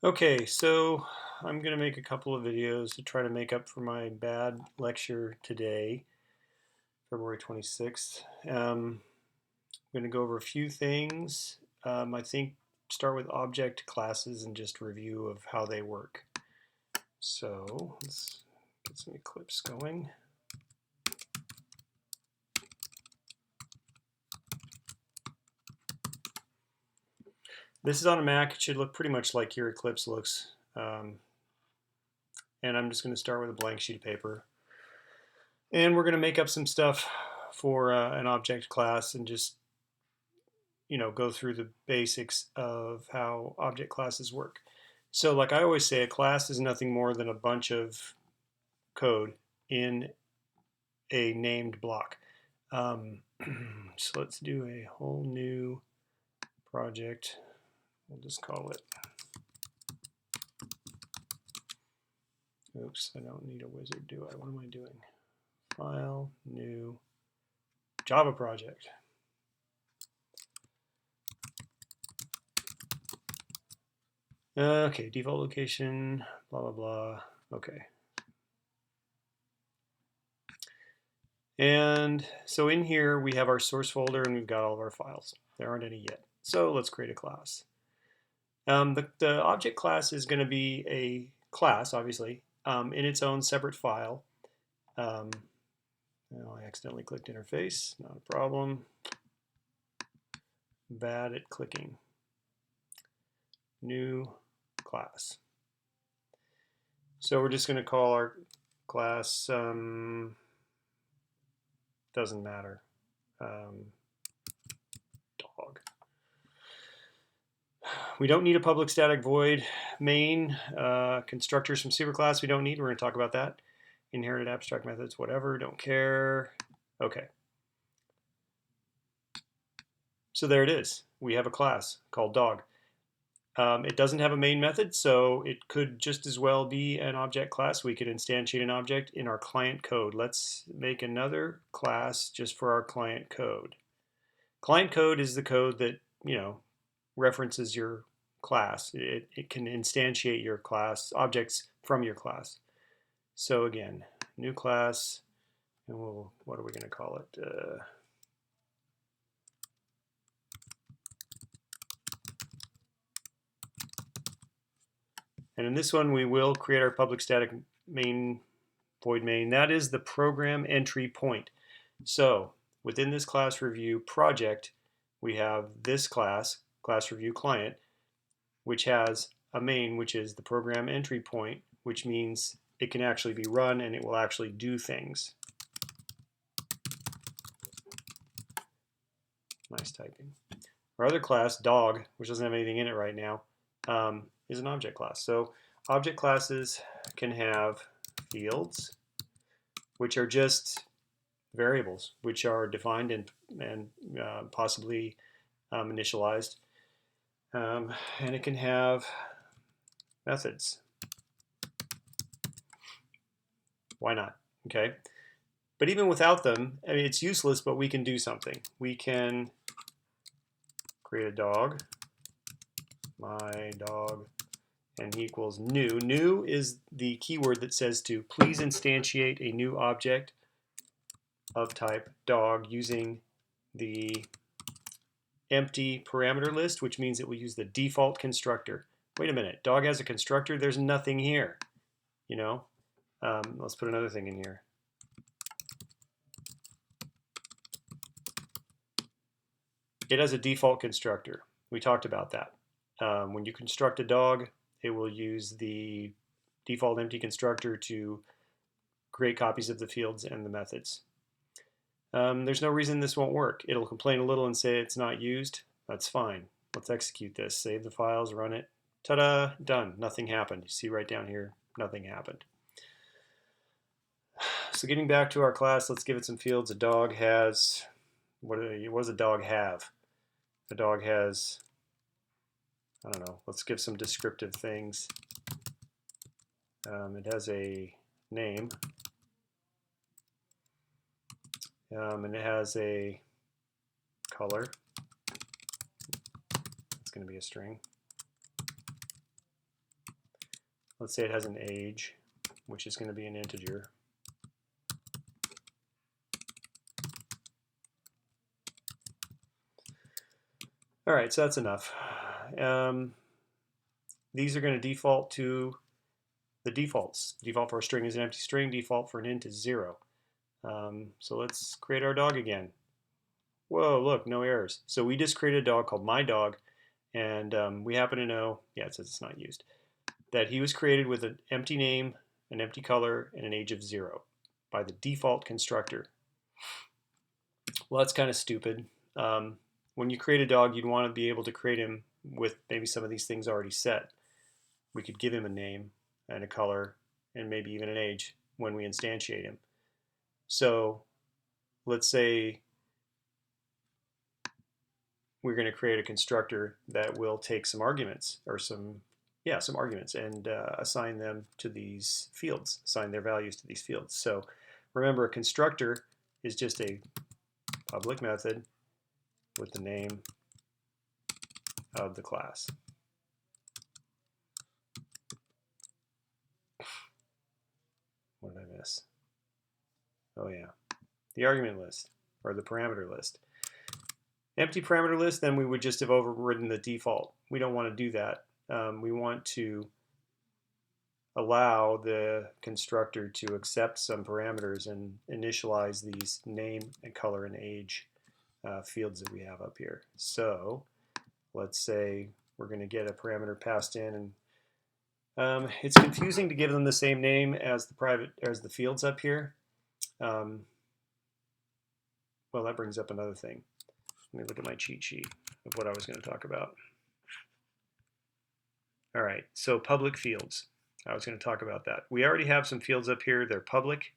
Okay, so I'm going to make a couple of videos to try to make up for my bad lecture today, February 26th. I'm going to go over a few things. I think start with object classes and just review of how they work. So let's get some Eclipse going. This is on a Mac. It should look pretty much like your Eclipse looks. And I'm just going to start with a blank sheet of paper. And we're going to make up some stuff for an object class and just go through the basics of how object classes work. So like I always say, a class is nothing more than a bunch of code in a named block. So let's do a whole new project. We'll just call it, oops, I don't need a wizard, do I? What am I doing? File, new, Java project. Okay, default location, blah, blah, blah. Okay. And so in here, we have our source folder and we've got all of our files. There aren't any yet. So let's create a class. The object class is going to be a class, obviously, in its own separate file. I accidentally clicked interface, not a problem. Bad at clicking. New class. So we're just going to call our class, doesn't matter, dog. We don't need a public static void main. Constructors from superclass we don't need. We're going to talk about that. Inherited abstract methods, whatever, don't care. Okay. So there it is. We have a class called dog. It doesn't have a main method, so it could just as well be an object class. We could instantiate an object in our client code. Let's make another class just for our client code. Client code is the code that, references your class. It can instantiate your class, objects from your class. So again, new class, and what are we going to call it? And in this one, we will create our public static main, void main. That is the program entry point. So within this class review project, we have this class, ClassReview client, which has a main, which is the program entry point, which means it can actually be run and it will actually do things. Nice typing. Our other class, dog, which doesn't have anything in it right now, is an object class. So object classes can have fields, which are just variables, which are defined and possibly initialized. And it can have methods. Why not? Okay. But even without them, I mean, it's useless, but we can do something. We can create a dog, my dog, and he equals new. New is the keyword that says to please instantiate a new object of type dog using the empty parameter list, which means it will use the default constructor. Wait a minute, dog has a constructor? There's nothing here. Let's put another thing in here. It has a default constructor. We talked about that. When you construct a dog, it will use the default empty constructor to create copies of the fields and the methods. There's no reason this won't work. It'll complain a little and say it's not used. That's fine. Let's execute this. Save the files, run it. Ta-da, done. Nothing happened. You see right down here, nothing happened. So getting back to our class, let's give it some fields. A dog has, what does a dog have? A dog has, I don't know, let's give some descriptive things. It has a name. And it has a color. It's going to be a string. let's say it has an age, which is going to be an integer. All right, so that's enough. These are going to default to the defaults. Default for a string is an empty string. Default for an int is 0. So let's create our dog again. Whoa, look, no errors. So we just created a dog called my dog, and we happen to know, yeah, it says it's not used, that he was created with an empty name, an empty color, and an age of 0 by the default constructor. Well, that's kind of stupid. When you create a dog, you'd want to be able to create him with maybe some of these things already set. We could give him a name and a color and maybe even an age when we instantiate him. So let's say we're going to create a constructor that will take some arguments or some arguments and assign them to these fields, assign their values to these fields. So remember, a constructor is just a public method with the name of the class. What did I miss? Oh yeah, the argument list or the parameter list. Empty parameter list, then we would just have overridden the default. We don't want to do that. We want to allow the constructor to accept some parameters and initialize these name and color and age fields that we have up here. So let's say we're going to get a parameter passed in, and it's confusing to give them the same name as the fields up here. Well, that brings up another thing. Let me look at my cheat sheet of what I was going to talk about. All right, so public fields. I was going to talk about that. We already have some fields up here. They're public.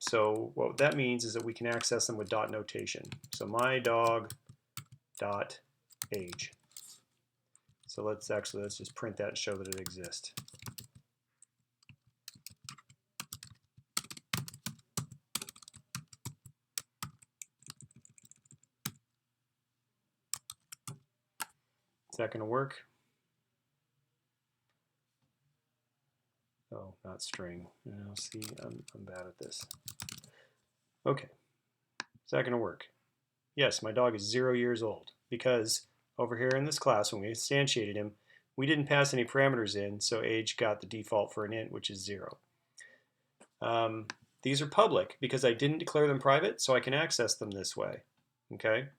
So what that means is that we can access them with dot notation. So my dog dot age. So let's just print that and show that it exists. Is that going to work? Oh, not string. See, I'm bad at this. Okay, is that going to work? Yes, my dog is 0 years old because over here in this class, when we instantiated him, we didn't pass any parameters in, so age got the default for an int, which is 0. These are public because I didn't declare them private, so I can access them this way. Okay.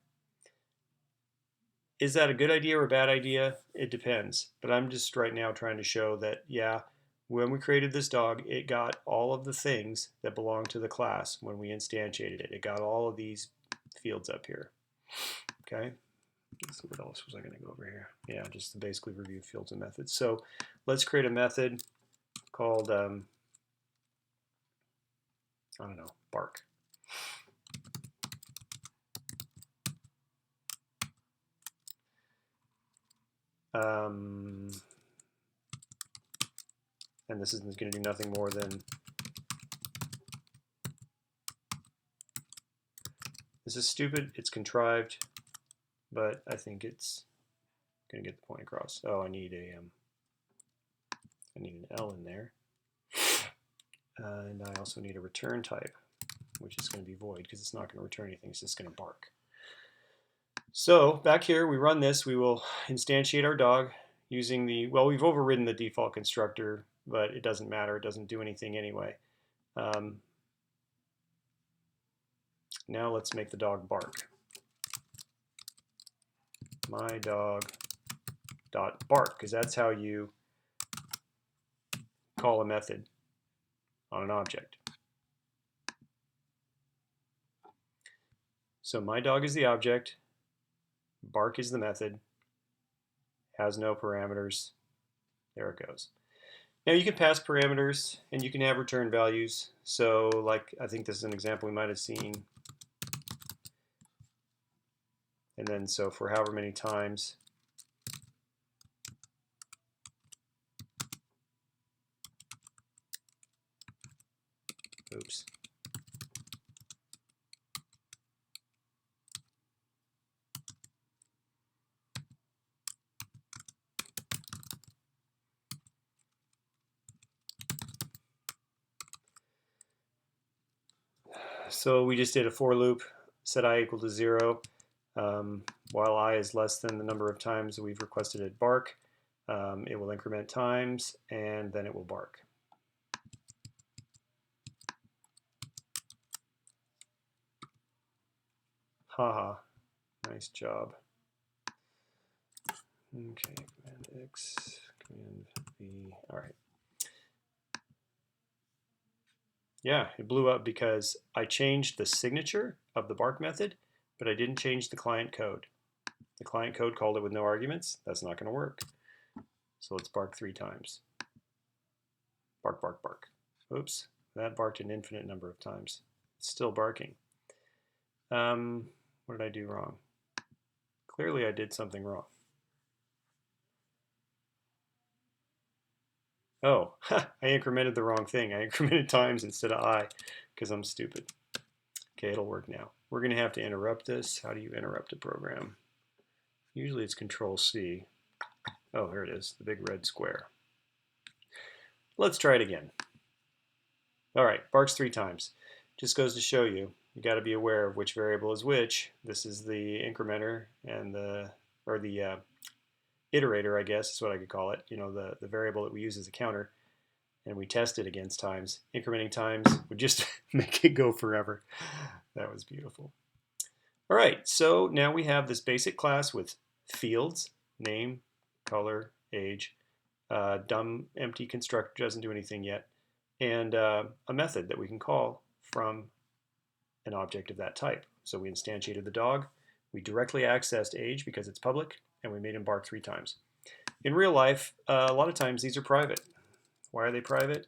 Is that a good idea or a bad idea? It depends. But I'm just right now trying to show that, yeah, when we created this dog, it got all of the things that belong to the class when we instantiated it. It got all of these fields up here. Okay. Let's see, what else was I going to go over here? Yeah, just to basically review fields and methods. So let's create a method called, I don't know, bark. And this is going to do nothing more than, this is stupid, it's contrived, but I think it's going to get the point across. Oh, I need an L in there. And I also need a return type, which is going to be void because it's not going to return anything, it's just going to bark. So back here, we run this, we will instantiate our dog using the, well, we've overridden the default constructor, but it doesn't matter, it doesn't do anything anyway. Now let's make the dog bark. My dog dot bark, because that's how you call a method on an object. So my dog is the object, bark is the method, has no parameters. There it goes. Now you can pass parameters and you can have return values. So like, I think this is an example we might have seen. And then so for however many times oops. So we just did a for loop, set I equal to 0. While I is less than the number of times we've requested it bark, it will increment times, and then it will bark. Haha, nice job. Okay, Command X, Command V, all right. Yeah, it blew up because I changed the signature of the bark method, but I didn't change the client code. The client code called it with no arguments. That's not going to work. So let's bark 3 times. Bark, bark, bark. Oops, that barked an infinite number of times. It's still barking. What did I do wrong? Clearly I did something wrong. Oh, I incremented the wrong thing. I incremented times instead of I because I'm stupid. Okay, it'll work now. We're going to have to interrupt this. How do you interrupt a program? Usually it's Control C. Oh, here it is, the big red square. Let's try it again. All right, barks 3 times. Just goes to show you, you got to be aware of which variable is which. This is the incrementer and the iterator, I guess is what I could call it. You know, the variable that we use as a counter, and we test it against times. Incrementing times would just make it go forever. That was beautiful. All right, so now we have this basic class with fields, name, color, age, dumb empty constructor doesn't do anything yet, and a method that we can call from an object of that type. So we instantiated the dog, we directly accessed age because it's public, and we made him bark 3 times. In real life, a lot of times these are private. Why are they private?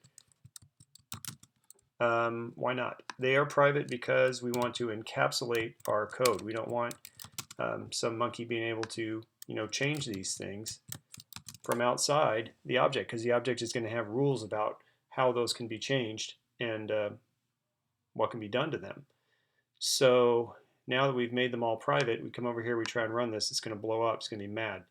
Why not? They are private because we want to encapsulate our code. We don't want some monkey being able to, change these things from outside the object, because the object is going to have rules about how those can be changed and what can be done to them. So now that we've made them all private, we come over here, we try and run this, it's going to blow up, it's going to be mad.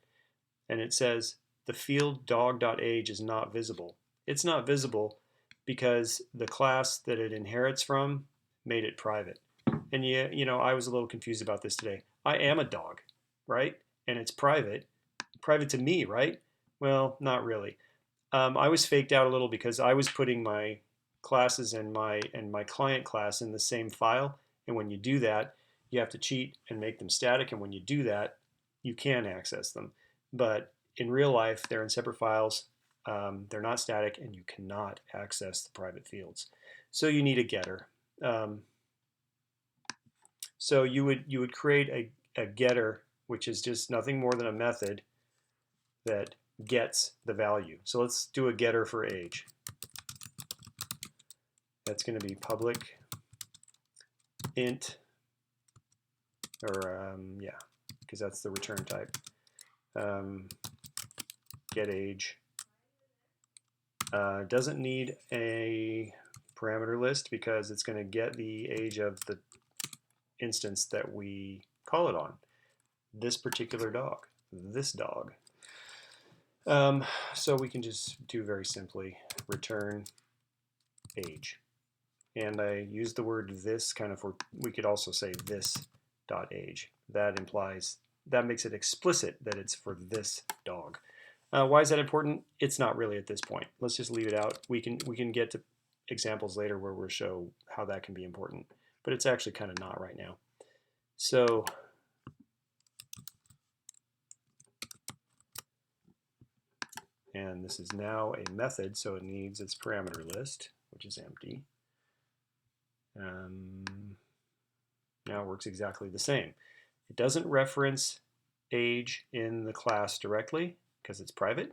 And it says the field dog.age is not visible. It's not visible because the class that it inherits from made it private. And I was a little confused about this today. I am a dog, right? And it's private to me, right? Well, not really. I was faked out a little because I was putting my classes and my client class in the same file. And when you do that, you have to cheat and make them static. And when you do that, you can access them. But in real life, they're in separate files. They're not static, and you cannot access the private fields. So you need a getter. So you would create a getter, which is just nothing more than a method that gets the value. So let's do a getter for age. That's going to be public int, or yeah, because that's the return type. Get age. Doesn't need a parameter list because it's going to get the age of the instance that we call it on. This particular dog, this dog. So we can just do very simply return age. And I use the word this kind of for, we could also say this dot age. That makes it explicit that it's for this dog. Why is that important? It's not really at this point. Let's just leave it out. We can get to examples later where we'll show how that can be important, but it's actually kind of not right now. So and this is now a method, so it needs its parameter list, which is empty. Now it works exactly the same. It doesn't reference age in the class directly because it's private.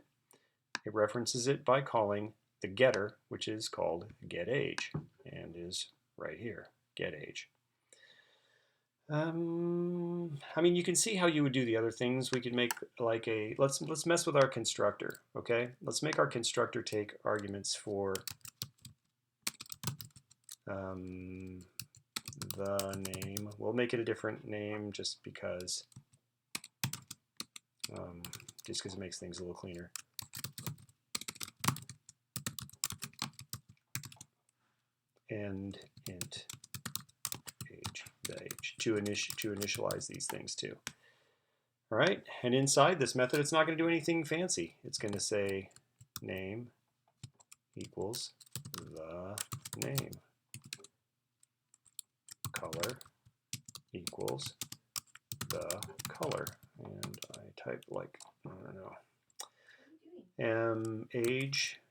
It references it by calling the getter, which is called getAge, and is right here, getAge. I mean, you can see how you would do the other things. We could make like a, let's mess with our constructor, okay? Let's make our constructor take arguments for the name. We'll make it a different name just because it makes things a little cleaner. And int to initialize these things too. All right, and inside this method, it's not going to do anything fancy. It's going to say name equals the name, color equals the color, and I type like, I don't know, age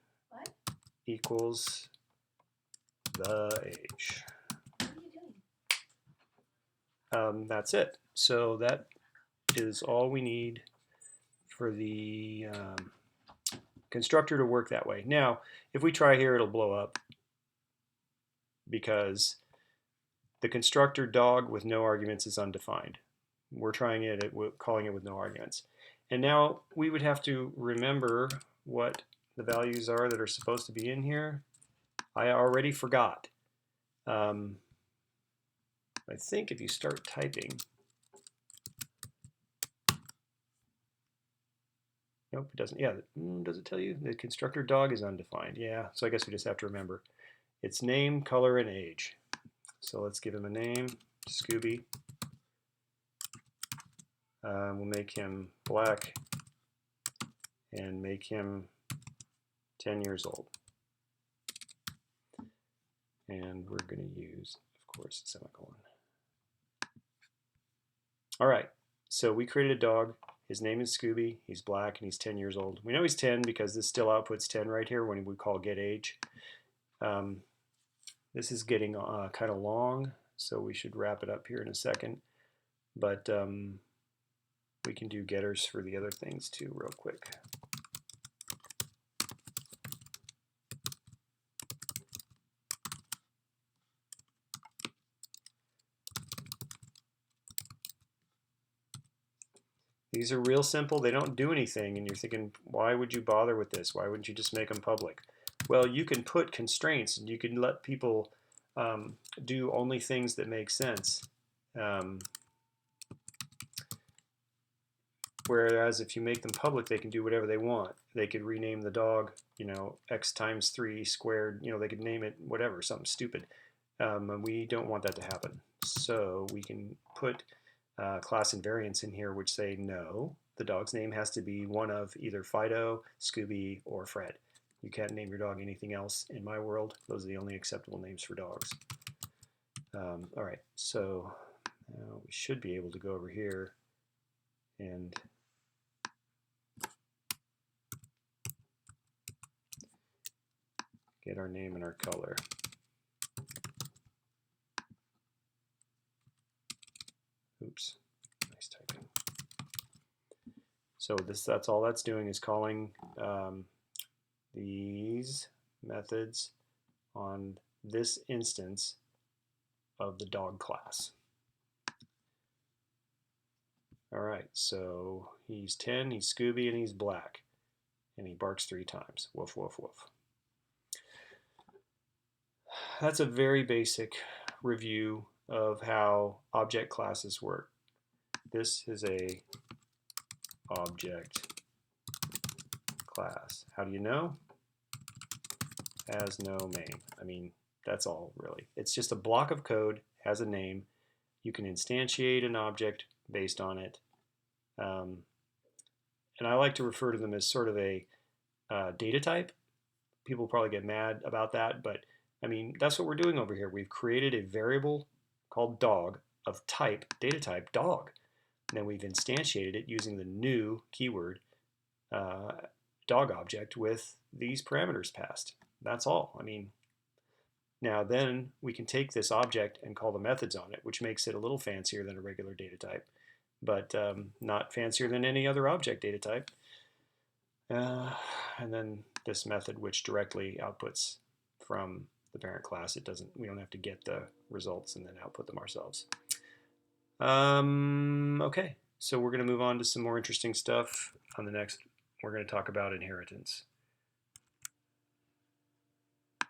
equals the age. That's it. So that is all we need for the constructor to work that way. Now, if we try here, it'll blow up because the constructor dog with no arguments is undefined. We're trying it, calling it with no arguments. And now we would have to remember what the values are that are supposed to be in here. I already forgot. I think if you start typing, nope, it doesn't. Yeah, does it tell you? The constructor dog is undefined. Yeah, so I guess we just have to remember. It's name, color, and age. So let's give him a name, Scooby. We'll make him black and make him 10 years old. And we're going to use, of course, a semicolon. All right, so we created a dog. His name is Scooby. He's black and he's 10 years old. We know he's 10 because this still outputs 10 right here when we call get age. This is getting kind of long, so we should wrap it up here in a second. But we can do getters for the other things too real quick. These are real simple. They don't do anything, and you're thinking, why would you bother with this? Why wouldn't you just make them public? Well, you can put constraints, and you can let people do only things that make sense. Whereas if you make them public, they can do whatever they want. They could rename the dog, you know, x times 3 squared. You know, they could name it whatever, something stupid. And we don't want that to happen. So we can put class invariants in here which say no, the dog's name has to be one of either Fido, Scooby, or Fred. You can't name your dog anything else in my world. Those are the only acceptable names for dogs. All right, so now we should be able to go over here and get our name and our color. Oops, nice typing. So that's all that's doing is calling these methods on this instance of the dog class. All right, so he's 10, he's Scooby, and he's black. And he barks 3 times. Woof, woof, woof. That's a very basic review of how object classes work. This is a object class. How do you know? Has no name. I mean, that's all really. It's just a block of code, has a name. You can instantiate an object based on it. And I like to refer to them as sort of a data type. People probably get mad about that, but I mean, that's what we're doing over here. We've created a variable called dog of type, data type dog. And then we've instantiated it using the new keyword dog object with these parameters passed. That's all. I mean, now then we can take this object and call the methods on it, which makes it a little fancier than a regular data type, but not fancier than any other object data type. And then this method, which directly outputs from the parent class. We don't have to get the results and then output them ourselves. Okay, so we're going to move on to some more interesting stuff on the next. We're going to talk about inheritance.